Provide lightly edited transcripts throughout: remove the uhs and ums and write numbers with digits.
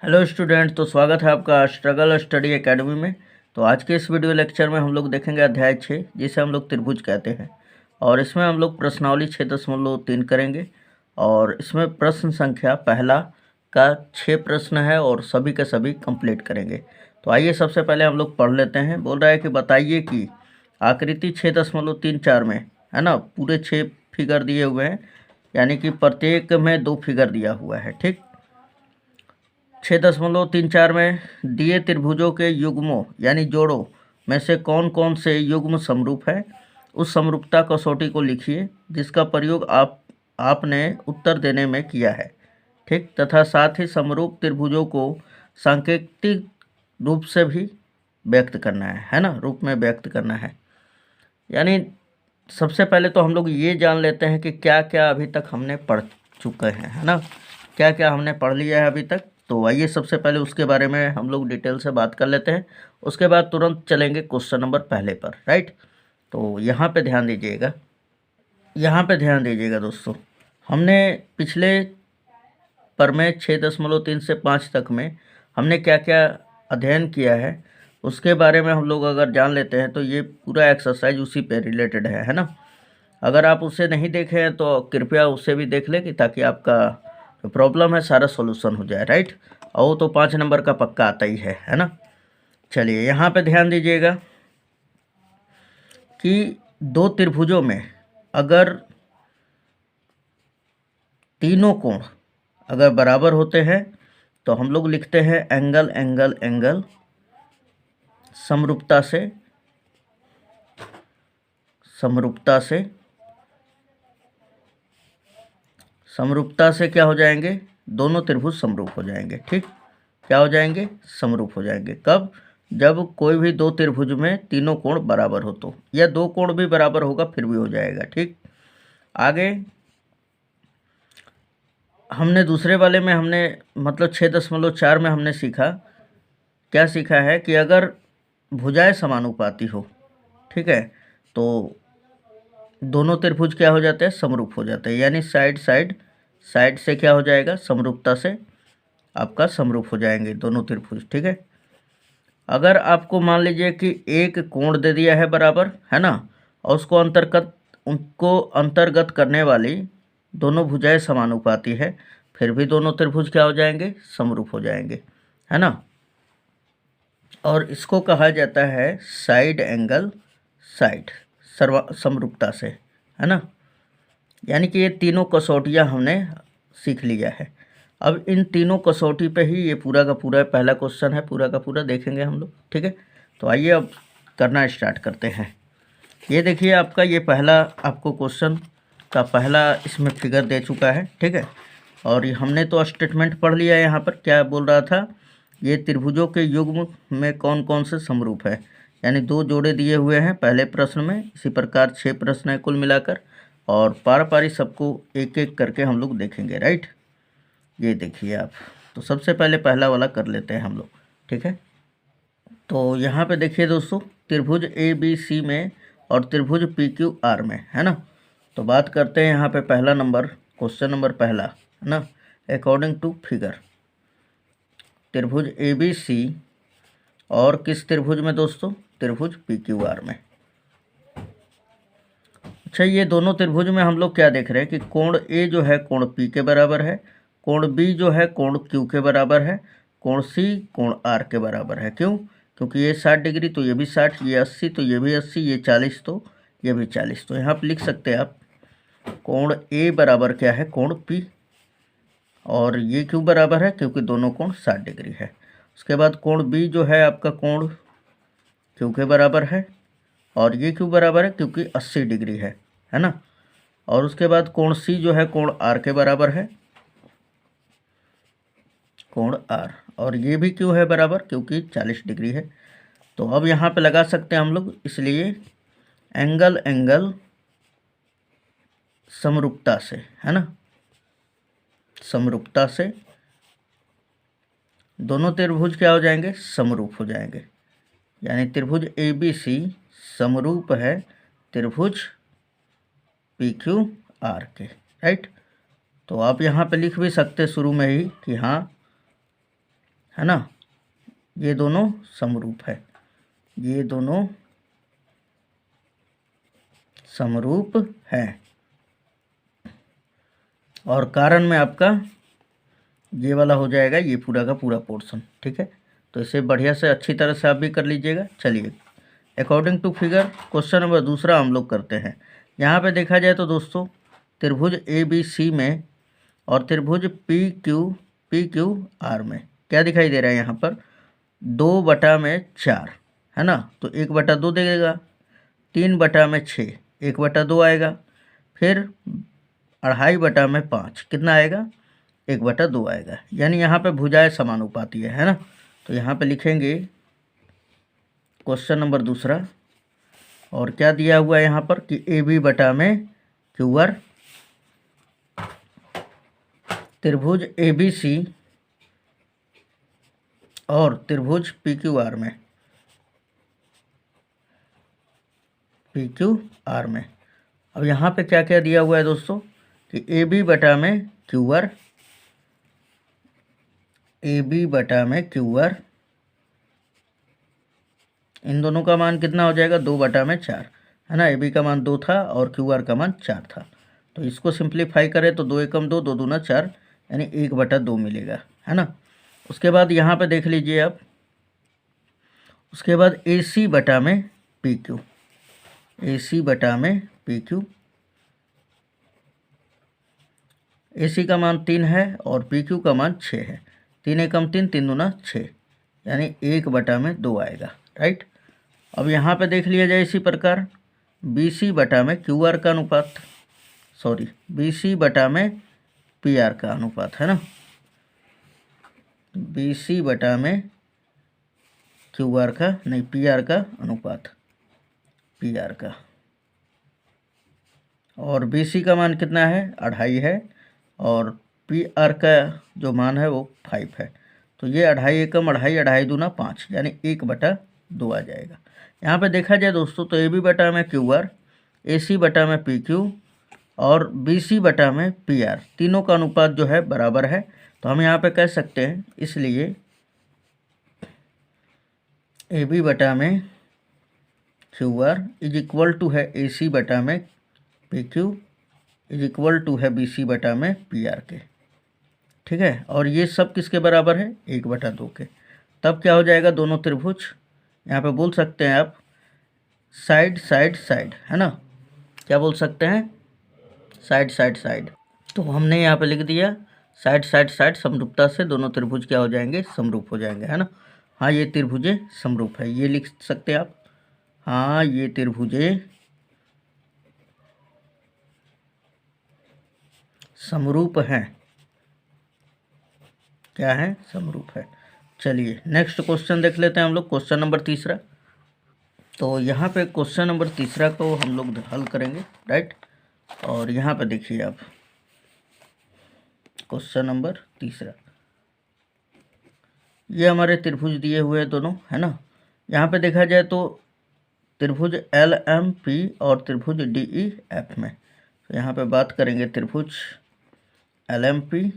Hello student, तो स्वागत है आपका स्ट्रगल स्टडी एकेडमी में। तो आज के इस वीडियो लेक्चर में हम लोग देखेंगे अध्याय 6, जिसे हम लोग त्रिभुज कहते हैं। और इसमें हम लोग प्रश्नावली 6.3 करेंगे। और इसमें प्रश्न संख्या पहला का 6 प्रश्न है और सभी के सभी कंप्लीट करेंगे। तो आइए सबसे पहले हम लोग पढ़ लेते हैं। बोल रहा है कि बताइए कि आकृति 6.34 में, है ना, पूरे 6 फिगर दिए हुए हैं, यानी कि प्रत्येक में 2 फिगर दिया हुआ है। ठीक, 6.34 में दिए त्रिभुजों के युग्मों यानी जोड़ों में से कौन कौन से युग्म समरूप है। उस समरूपता कसौटी को लिखिए जिसका प्रयोग आपने उत्तर देने में किया है। ठीक, तथा साथ ही समरूप त्रिभुजों को सांकेतिक रूप से भी व्यक्त करना है ना, रूप में व्यक्त करना है। यानी सबसे पहले तो हम लोग ये जान लेते हैं कि क्या क्या अभी तक हमने पढ़ चुके हैं, है ना, क्या क्या हमने पढ़ लिया है अभी तक। तो आइए सबसे पहले उसके बारे में हम लोग डिटेल से बात कर लेते हैं। उसके बाद तुरंत चलेंगे क्वेश्चन नंबर पहले पर। राइट, तो यहाँ पे ध्यान दीजिएगा, यहाँ पे ध्यान दीजिएगा दोस्तों। हमने पिछले प्रमेय 6.3 से 5 तक में हमने क्या क्या अध्ययन किया है, उसके बारे में हम लोग अगर जान लेते हैं तो ये पूरा एक्सरसाइज उसी पे रिलेटेड है ना। अगर आप उसे नहीं देखे हैं तो कृपया उसे भी देख लें, कि ताकि आपका जो प्रॉब्लम है सारा सॉल्यूशन हो जाए। राइट, और वो तो 5 नंबर का पक्का आता ही है ना। चलिए यहाँ पे ध्यान दीजिएगा कि दो त्रिभुजों में अगर तीनों कोण अगर बराबर होते हैं तो हम लोग लिखते हैं एंगल एंगल एंगल समरूपता से, समरूपता से, समरूपता से क्या हो जाएंगे, दोनों त्रिभुज समरूप हो जाएंगे। ठीक, क्या हो जाएंगे, समरूप हो जाएंगे। कब, जब कोई भी दो त्रिभुज में तीनों कोण बराबर हो तो, या दो कोण भी बराबर होगा फिर भी हो जाएगा। ठीक, आगे हमने दूसरे वाले में हमने मतलब 6.4 में हमने सीखा, क्या सीखा है कि अगर भुजाएं समानुपाती हो, ठीक है, तो दोनों त्रिभुज क्या हो जाते हैं, समरूप हो जाते हैं। यानी साइड साइड साइड से क्या हो जाएगा, समरूपता से आपका समरूप हो जाएंगे दोनों त्रिभुज। ठीक है, अगर आपको मान लीजिए कि एक कोण दे दिया है बराबर, है ना, और उनको अंतर्गत करने वाली दोनों भुजाएं समानुपाती है, फिर भी दोनों त्रिभुज क्या हो जाएंगे, समरूप हो जाएंगे, है ना। और इसको कहा जाता है साइड एंगल साइड समरूपता से, है ना। यानी कि ये तीनों कसौटियाँ हमने सीख लिया है। अब इन तीनों कसौटी पे ही ये पूरा का पूरा पहला क्वेश्चन है, पूरा का पूरा देखेंगे हम लोग। ठीक है, तो आइए अब करना स्टार्ट करते हैं। ये देखिए आपका ये पहला आपको क्वेश्चन का पहला इसमें फिगर दे चुका है। ठीक है, और ये हमने तो स्टेटमेंट पढ़ लिया है। यहाँ पर क्या बोल रहा था, ये त्रिभुजों के युग्म में कौन कौन से समरूप है, यानी 2 जोड़े दिए हुए हैं पहले प्रश्न में। इसी प्रकार 6 प्रश्न है कुल मिलाकर, और पार पारी सबको एक एक करके हम लोग देखेंगे। राइट, ये देखिए आप, तो सबसे पहले पहला वाला कर लेते हैं हम लोग। ठीक है, तो यहाँ पे देखिए दोस्तों, त्रिभुज ए बी सी में और त्रिभुज पी क्यू आर में, है ना। तो बात करते हैं यहाँ पे पहला नंबर, क्वेश्चन नंबर पहला, है ना। अकॉर्डिंग टू फिगर त्रिभुज ए बी सी और किस त्रिभुज में दोस्तों, त्रिभुज पी क्यू आर में। अच्छा, ये दोनों त्रिभुज में हम लोग क्या देख रहे हैं कि कोण ए जो है कोण पी के बराबर है, कोण बी जो है कोण क्यू के बराबर है, कोण सी कोण आर के बराबर है। क्यों, क्योंकि ये 60 डिग्री तो ये भी 60, ये 80 तो ये भी 80, ये 40 तो ये भी 40। तो यहाँ पर लिख सकते हैं आप कोण ए बराबर क्या है, कोण पी, और ये क्यों बराबर है, क्योंकि दोनों कोण 60 डिग्री है। उसके बाद कोण बी जो है आपका कोण क्यू के बराबर है, और ये क्यों बराबर है, क्योंकि 80 डिग्री है ना। और उसके बाद कोण सी जो है कोण आर के बराबर है, कोण आर, और ये भी क्यों है बराबर, क्योंकि 40 डिग्री है। तो अब यहाँ पे लगा सकते हैं हम लोग, इसलिए एंगल एंगल समरूपता से, है ना, समरूपता से दोनों त्रिभुज क्या हो जाएंगे, समरूप हो जाएंगे। यानी त्रिभुज ए बी सी समरूप है त्रिभुज पी क्यू आर के। राइट, तो आप यहाँ पे लिख भी सकते शुरू में ही कि हाँ है ना, ये दोनों समरूप है, ये दोनों समरूप हैं। और कारण में आपका ये वाला हो जाएगा, ये पूरा का पूरा पोर्शन। ठीक है, तो इसे बढ़िया से अच्छी तरह से आप भी कर लीजिएगा। चलिए, according to figure question number दूसरा हम लोग करते हैं। यहाँ पे देखा जाए तो दोस्तों, त्रिभुज ABC में और त्रिभुज PQR में क्या दिखाई दे रहा है यहाँ पर, 2/4 है ना, तो 1/2 देगा, 3/6 1/2 आएगा, फिर 2.5/5 कितना आएगा, 1/2 आएगा। यानी यहाँ पे भुजाएं समानुपाती है ना। तो यहाँ पे लिखेंगे क्वेश्चन नंबर दूसरा, और क्या दिया हुआ है यहाँ पर कि AB/QR त्रिभुज ABC और त्रिभुज PQR में अब यहाँ पे क्या क्या दिया हुआ है दोस्तों कि AB/QR इन दोनों का मान कितना हो जाएगा, 2/4 है ना। AB का मान 2 था और QR का मान 4 था, तो इसको सिंप्लीफाई करें तो 2 एकम 2, 2 दूना 4, यानी 1/2 मिलेगा, है ना। उसके बाद यहाँ पे देख लीजिए आप, उसके बाद AC/PQ, AC का मान 3 है और PQ का मान 6 है, 3 एकम 3, 3 दूना 6, यानी 1/2 आएगा, राइट। अब यहाँ पे देख लिया जाए इसी प्रकार BC/QR का अनुपात, सॉरी BC/PR का अनुपात, है ना, BC/QR का नहीं, PR का अनुपात, PR का, और BC का मान कितना है, 2.5 है, और PR का जो मान है वो 5 है, तो ये 2.5 एकम 2.5, 2.5 दूना 5, यानी 1/2 आ जाएगा। यहाँ पे देखा जाए दोस्तों तो AB/QR, AC/PQ और BC/PR तीनों का अनुपात जो है बराबर है, तो हम यहाँ पे कह सकते हैं, इसलिए AB/QR इज इक्वल टू है AC/PQ इज इक्वल टू है BC/PR के। ठीक है, और ये सब किसके बराबर है, 1/2 के। तब क्या हो जाएगा, दोनों त्रिभुज यहाँ पे बोल सकते हैं आप साइड साइड साइड, है ना, क्या बोल सकते हैं, साइड साइड साइड। तो हमने यहाँ पे लिख दिया साइड साइड साइड, समरूपता से दोनों त्रिभुज क्या हो जाएंगे, समरूप हो जाएंगे, है ना। हाँ, ये त्रिभुजे समरूप है, ये लिख सकते हैं आप, हाँ ये त्रिभुजे समरूप हैं, क्या है, समरूप है। चलिए नेक्स्ट क्वेश्चन देख लेते हैं हम लोग, क्वेश्चन नंबर तीसरा। तो यहाँ पे क्वेश्चन नंबर तीसरा को हम लोग हल करेंगे, राइट। और यहाँ पे देखिए आप क्वेश्चन नंबर तीसरा, ये हमारे त्रिभुज दिए हुए हैं दोनों, है ना। यहाँ पे देखा जाए तो त्रिभुज LMP और त्रिभुज DEF में, तो यहाँ पे बात करेंगे त्रिभुज LMP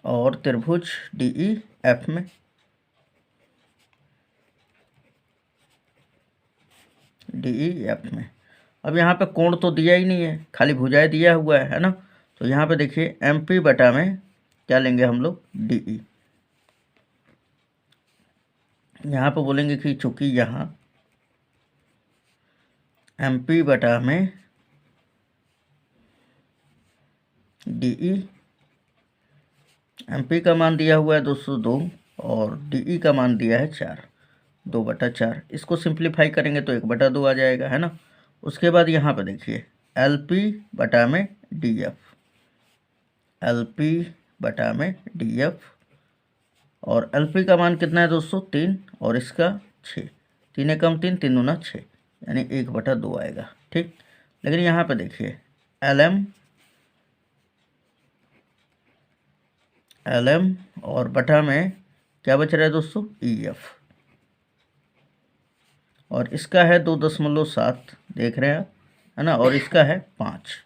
और त्रिभुज DEF में। अब यहाँ पे कोण तो दिया ही नहीं है, खाली भुजाएं दिया हुआ है ना। तो यहाँ पे देखिए MP बटा में क्या लेंगे हम लोग, DE। यहाँ पे बोलेंगे कि चूंकि यहाँ MP बटा में DE, MP का मान दिया हुआ है 202 और DE का मान दिया है 4, 2/4। इसको सिंप्लीफाई करेंगे तो 1/2 आ जाएगा, है ना। उसके बाद यहाँ पे देखिए LP बटा में DF, LP बटा में DF, और LP का मान कितना है दोस्तों, 3, और इसका 6, 3 एकम 3, 3 दूना 6, यानी 1/2 आएगा, ठीक। लेकिन यहाँ पे देखिए LM और बटा में क्या बच रहा है दोस्तों, EF, और इसका है 2.7 देख रहे हैं आप, है ना, और इसका है 5।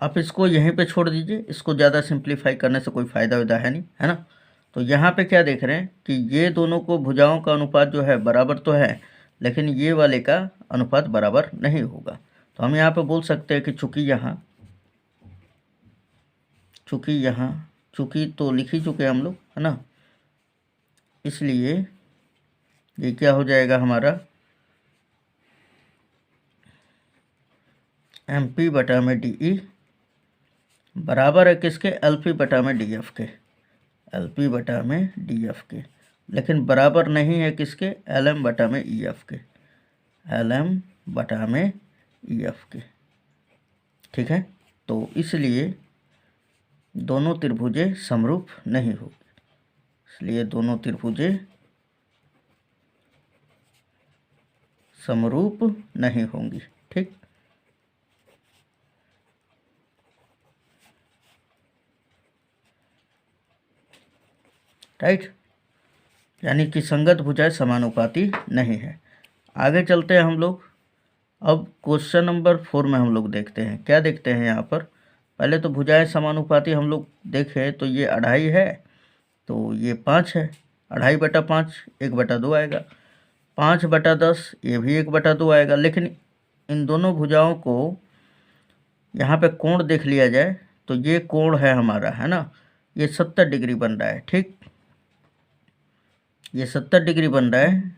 आप इसको यहीं पे छोड़ दीजिए, इसको ज़्यादा सिंप्लीफाई करने से कोई फ़ायदा वैदा है नहीं, है ना। तो यहाँ पे क्या देख रहे हैं कि ये दोनों को भुजाओं का अनुपात जो है बराबर तो है, लेकिन ये वाले का अनुपात बराबर नहीं होगा। तो हम यहाँ पे बोल सकते हैं कि चूँकि तो लिख ही चुके हम लोग, है ना, इसलिए ये क्या हो जाएगा हमारा MP बटा में DE बराबर है किसके, LP बटा में DF के, LP बटा में DF के, लेकिन बराबर नहीं है किसके, LM बटा में EF के, LM बटा में EF के। ठीक है, तो इसलिए दोनों त्रिभुजें समरूप नहीं होगी, इसलिए दोनों त्रिभुजें समरूप नहीं होंगी। ठीक, राइट, यानी कि संगत भुजाएं समानुपाती नहीं है। आगे चलते हैं हम लोग। अब क्वेश्चन नंबर 4 में हम लोग देखते हैं, क्या देखते हैं यहाँ पर। पहले तो भुजाएं समानुपाती हम लोग देखें तो ये 2.5 है, तो ये 5 है, 2.5 बटा 5 1/2 आएगा, 5 बटा 10 ये भी 1/2 आएगा। लेकिन इन दोनों भुजाओं को यहाँ पे कोण देख लिया जाए तो ये कोण है हमारा, है ना, ये 70 डिग्री बन रहा है। ठीक, ये 70 डिग्री बन रहा है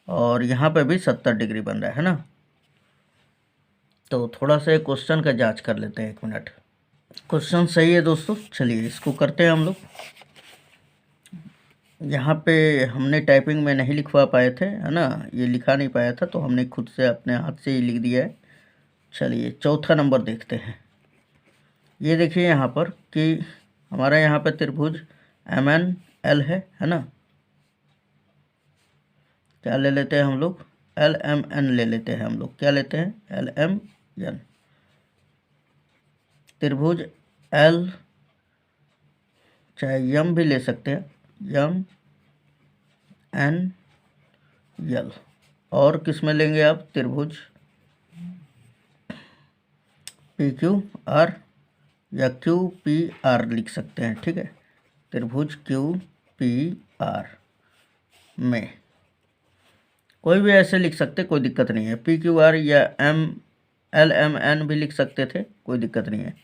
और यहाँ पे भी 70 डिग्री बन रहा है ना। तो थोड़ा सा क्वेश्चन का जांच कर लेते हैं, 1 मिनट। क्वेश्चन सही है दोस्तों, चलिए इसको करते हैं हम लोग। यहाँ पे हमने टाइपिंग में नहीं लिखवा पाए थे, है ना, ये लिखा नहीं पाया था, तो हमने खुद से अपने हाथ से ही लिख दिया है। चलिए चौथा नंबर देखते हैं। ये देखिए यहाँ पर कि हमारा यहाँ पे त्रिभुज MNL है ना, क्या ले लेते हैं हम लोग, LMN ले लेते हैं हम लोग, क्या लेते हैं, LMN। त्रिभुज L चाहे यम भी ले सकते हैं, MNL, और किस में लेंगे आप, त्रिभुज PQR या QPR लिख सकते हैं। ठीक है, त्रिभुज QPR में कोई भी ऐसे लिख सकते, कोई दिक्कत नहीं है। PQR या LMN भी लिख सकते थे, कोई दिक्कत नहीं है।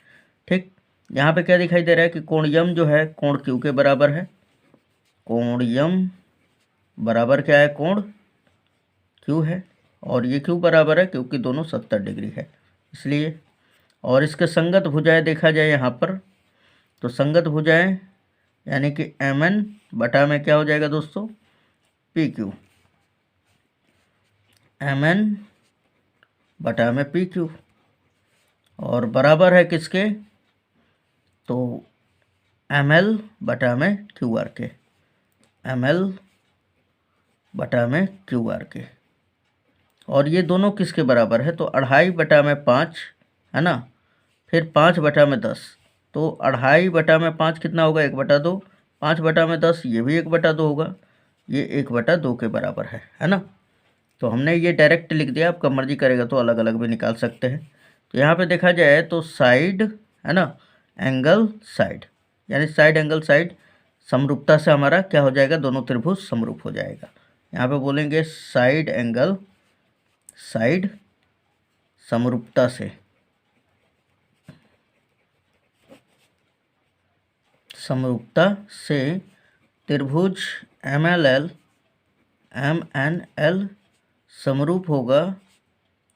ठीक, यहाँ पे क्या दिखाई दे रहा है कि कोण यम जो है कोण Q के बराबर है, कोण यम बराबर क्या है, कोण Q है, और ये क्यों बराबर है, क्योंकि दोनों 70 डिग्री है इसलिए। और इसके संगत भुजाएं देखा जाए यहाँ पर, तो संगत भुजाएं यानी कि MN बटा में क्या हो जाएगा दोस्तों, PQ, MN बटा में PQ, और बराबर है किसके, तो ML बटा में QR के, ML बटा में QR के। और ये दोनों किसके बराबर है, तो 2.5 बटा में 5, है ना, फिर 5 बटा में 10, तो 2.5 बटा में 5 कितना होगा, 1/2, 5 बटा में 10 ये भी 1/2 होगा, ये 1/2 के बराबर है ना। तो हमने ये डायरेक्ट लिख दिया, आपका मर्जी करेगा तो अलग अलग भी निकाल सकते हैं। तो यहाँ पे देखा जाए तो साइड, है ना, एंगल साइड, यानी साइड एंगल साइड समरूपता से हमारा क्या हो जाएगा, दोनों त्रिभुज समरूप हो जाएगा। यहाँ पे बोलेंगे साइड एंगल साइड समरूपता से, त्रिभुज MNL समरूप होगा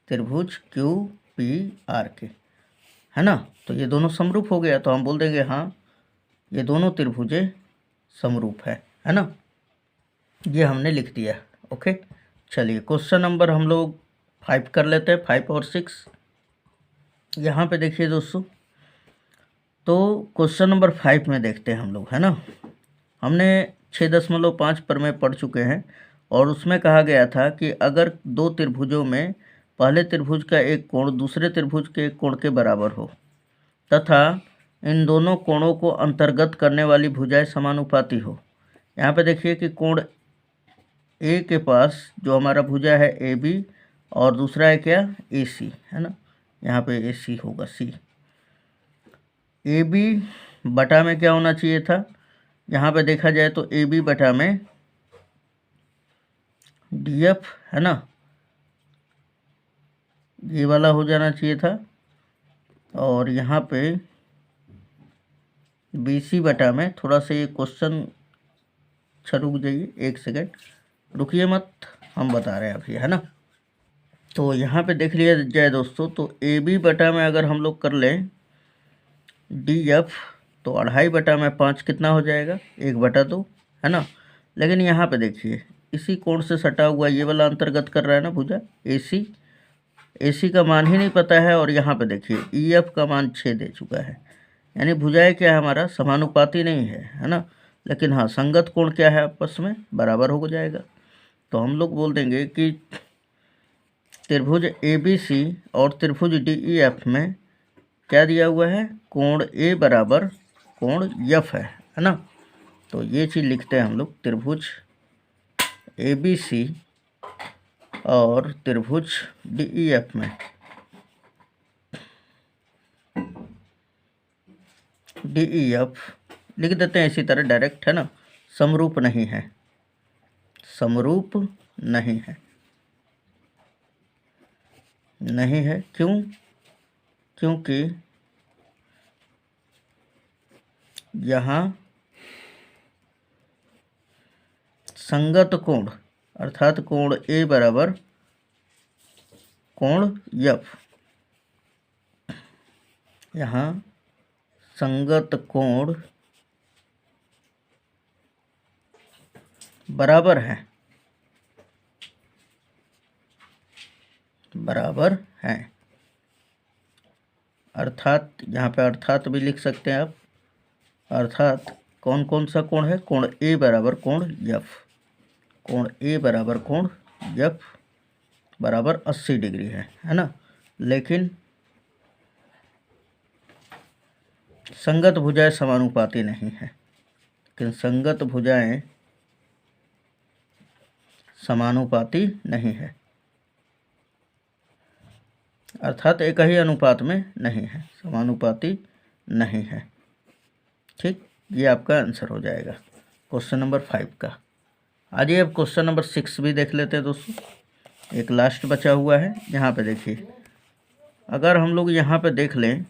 त्रिभुज QPR के, है ना। तो ये दोनों समरूप हो गया, तो हम बोल देंगे हाँ ये दोनों त्रिभुजें समरूप है ना, ये हमने लिख दिया। ओके, चलिए क्वेश्चन नंबर हम लोग 5 कर लेते हैं, 5 और 6। यहाँ पे देखिए दोस्तों, तो क्वेश्चन नंबर 5 में देखते हैं हम लोग, है ना। हमने 6.5 पर में पढ़ चुके हैं, और उसमें कहा गया था कि अगर दो त्रिभुजों में पहले त्रिभुज का एक कोण दूसरे त्रिभुज के एक कोण के बराबर हो तथा इन दोनों कोणों को अंतर्गत करने वाली भुजाएं समानुपाती हो। यहाँ पे देखिए कि कोण ए के पास जो हमारा भुजा है AB, और दूसरा है क्या, AC, है ना, यहाँ पे AC होगा C। ए बी बटा में क्या होना चाहिए था, यहाँ पे देखा जाए तो ए बी बटा में डी एफ है ना, ये वाला हो जाना चाहिए था। और यहाँ पे बी सी बटा में, थोड़ा सा ये क्वेश्चन, अच्छा रुक जाइए 1 सेकेंड, रुकिए मत, हम बता रहे हैं अभी, है ना। तो यहाँ पे देख लिया जाए दोस्तों, तो ए बी बटा में अगर हम लोग कर लें डी एफ, तो 2.5 बटा में 5 कितना हो जाएगा, 1/2, है ना। लेकिन यहाँ पे देखिए इसी कोण से सटा हुआ ये वाला अंतर्गत कर रहा है ना भुजा ए सी का मान ही नहीं पता है, और यहाँ पे देखिए ई एफ का मान 6 दे चुका है, यानी भुजाएं क्या है हमारा, समानुपाती नहीं है ना। लेकिन हाँ, संगत कोण क्या है, आपस में बराबर हो जाएगा। तो हम लोग बोल देंगे कि त्रिभुज ए बी सी और त्रिभुज डी ई एफ में क्या दिया हुआ है, कोण ए बराबर कोण एफ है ना। तो ये चीज़ लिखते हैं हम लोग, त्रिभुज ए बी सी और त्रिभुज डी ई एफ में डी ई एफ लिख देते हैं इसी तरह डायरेक्ट, है ना। समरूप नहीं है, समरूप नहीं है, नहीं है, क्यों, क्योंकि यहाँ संगत कोण अर्थात कोण ए बराबर कोण एफ, यहाँ संगत कोण बराबर है, बराबर है, अर्थात यहाँ पे अर्थात भी लिख सकते हैं आप, अर्थात कौन कौन सा कोण है, कोण ए बराबर कोण एफ, कोण ए बराबर कोण एफ बराबर 80 डिग्री है ना। लेकिन संगत भुजाएं समानुपाती नहीं है, लेकिन संगत भुजाएं समानुपाती नहीं है, अर्थात एक ही अनुपात में नहीं है, समानुपाती नहीं है। ठीक, ये आपका आंसर हो जाएगा क्वेश्चन नंबर 5 का। आइए अब क्वेश्चन नंबर 6 भी देख लेते हैं दोस्तों, एक लास्ट बचा हुआ है। यहाँ पे देखिए, अगर हम लोग यहाँ पे देख लें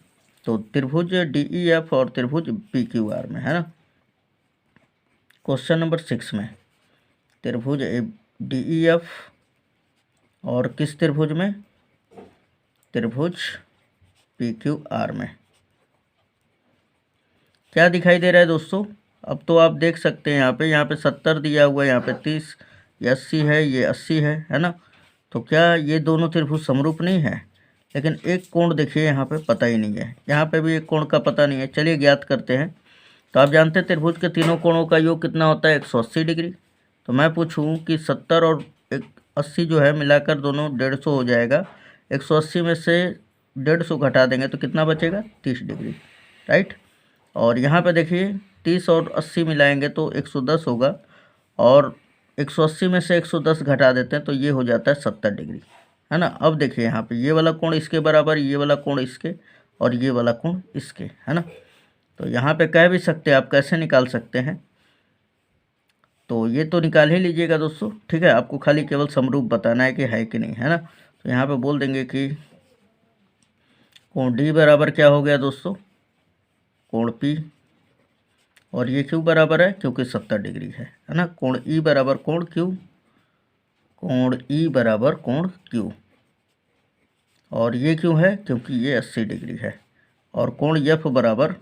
तो त्रिभुज डी ई एफ और त्रिभुज पी क्यू आर में, है ना, क्वेश्चन नंबर 6 में त्रिभुज डी ई एफ और किस त्रिभुज में, त्रिभुज पी क्यू आर में क्या दिखाई दे रहा है दोस्तों। अब तो आप देख सकते हैं यहाँ पे 70 दिया हुआ है, यहाँ पे 30, ये 80 है, ये 80 है ना। तो क्या ये दोनों त्रिभुज समरूप नहीं है, लेकिन एक कोण देखिए यहाँ पे पता ही नहीं है, यहाँ पे भी एक कोण का पता नहीं है। चलिए ज्ञात करते हैं। तो आप जानते हैं त्रिभुज के तीनों कोणों का योग कितना होता है, 180 डिग्री। तो मैं पूछूं कि 70 और 80 जो है मिलाकर दोनों 150 हो जाएगा, 180 में से 150 घटा देंगे तो कितना बचेगा, 30 डिग्री, राइट। और यहाँ पे देखिए 30 और 80 मिलाएंगे तो 110 होगा, और 180 में से 110 घटा देते हैं तो ये हो जाता है 70 डिग्री, है ना। अब देखिए यहाँ पे ये वाला कोण इसके बराबर, ये वाला कोण इसके, और ये वाला कोण इसके, है ना। तो यहाँ पे कह भी सकते हैं आप, कैसे निकाल सकते हैं, तो ये तो निकाल ही लीजिएगा दोस्तों, ठीक है। आपको खाली केवल समरूप बताना है कि है कि नहीं, है ना। तो यहाँ पे बोल देंगे कि कोण डी बराबर क्या हो गया दोस्तों, कोण पी, और ये क्यों बराबर है, क्योंकि 70 डिग्री है ना। कोण ई बराबर कोण क्यू, कोण ई बराबर कोण क्यू, और ये क्यों है, क्योंकि ये 80 डिग्री है। और कोण एफ बराबर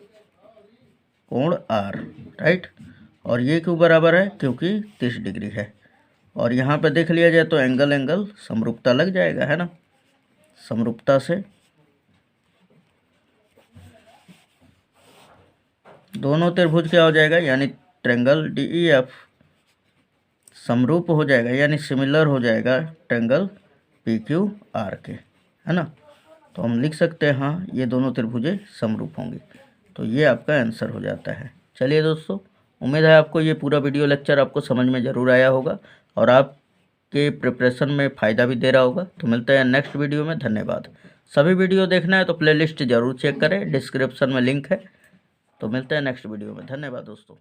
कोण आर, राइट। और ये क्यों बराबर है, क्योंकि 30 डिग्री है। और यहाँ पे देख लिया जाए तो एंगल समरूपता लग जाएगा, है ना। समरूपता से दोनों त्रिभुज क्या हो जाएगा, यानी ट्रायंगल डी ई एफ समरूप हो जाएगा, यानी सिमिलर हो जाएगा ट्रायंगल पी क्यू आर के, है ना। तो हम लिख सकते हैं हाँ, ये दोनों त्रिभुजें समरूप होंगी। तो ये आपका आंसर हो जाता है। चलिए दोस्तों, उम्मीद है आपको ये पूरा वीडियो लेक्चर आपको समझ में ज़रूर आया होगा और आपके प्रिपरेशन में फ़ायदा भी दे रहा होगा। तो मिलते हैं नेक्स्ट वीडियो में, धन्यवाद। सभी वीडियो देखना है तो प्लेलिस्ट ज़रूर चेक करें, डिस्क्रिप्शन में लिंक है। तो मिलते हैं नेक्स्ट वीडियो में। धन्यवाद दोस्तों।